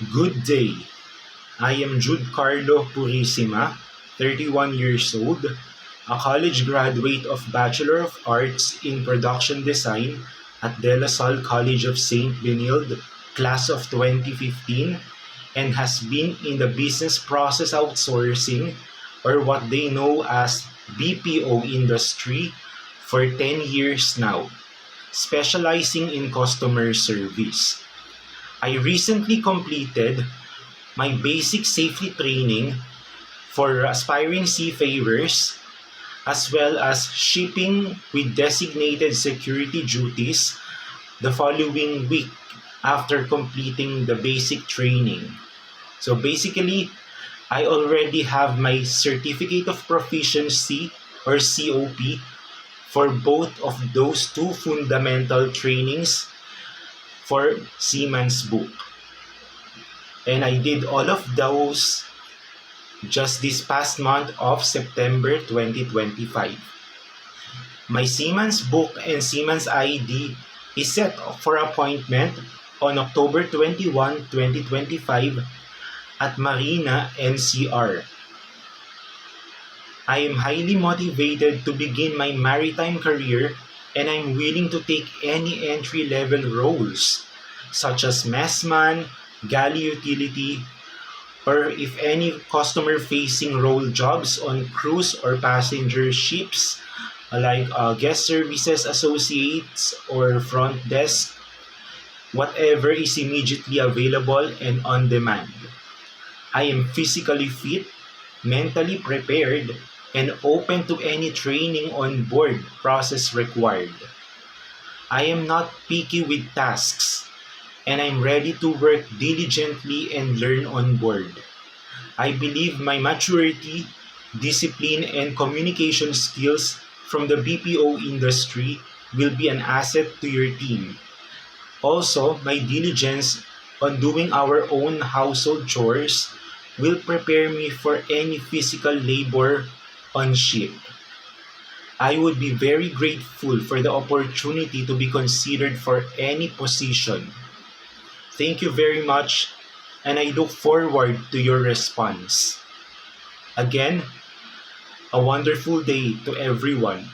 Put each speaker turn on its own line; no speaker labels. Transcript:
Good day. I am Jude Carlo Purisima, 31 years old, a college graduate of Bachelor of Arts in Production Design at De La Salle College of St. Benilde, class of 2015, and has been in the business process outsourcing, or what they know as BPO industry, for 10 years now, specializing in customer service. I recently completed my basic safety training for aspiring seafarers, as well as shipping with designated security duties the following week after completing the basic training. So basically, I already have my certificate of proficiency, or COP, for both of those two fundamental trainings for Seaman's Book. And I did all of those just this past month of September 2025. My Seaman's Book and Seaman's ID is set for appointment on October 21, 2025 at Marina, NCR. I am highly motivated to begin my maritime career, and I'm willing to take any entry-level roles such as messman, galley utility, or if any customer-facing role jobs on cruise or passenger ships like guest services associates or front desk, whatever is immediately available and on demand. I am physically fit, mentally prepared, and open to any training on board process required. I am not picky with tasks, and I'm ready to work diligently and learn on board. I believe my maturity, discipline, and communication skills from the BPO industry will be an asset to your team. Also, my diligence on doing our own household chores will prepare me for any physical labor on ship. I would be very grateful for the opportunity to be considered for any position. Thank you very much, and I look forward to your response. Again, a wonderful day to everyone.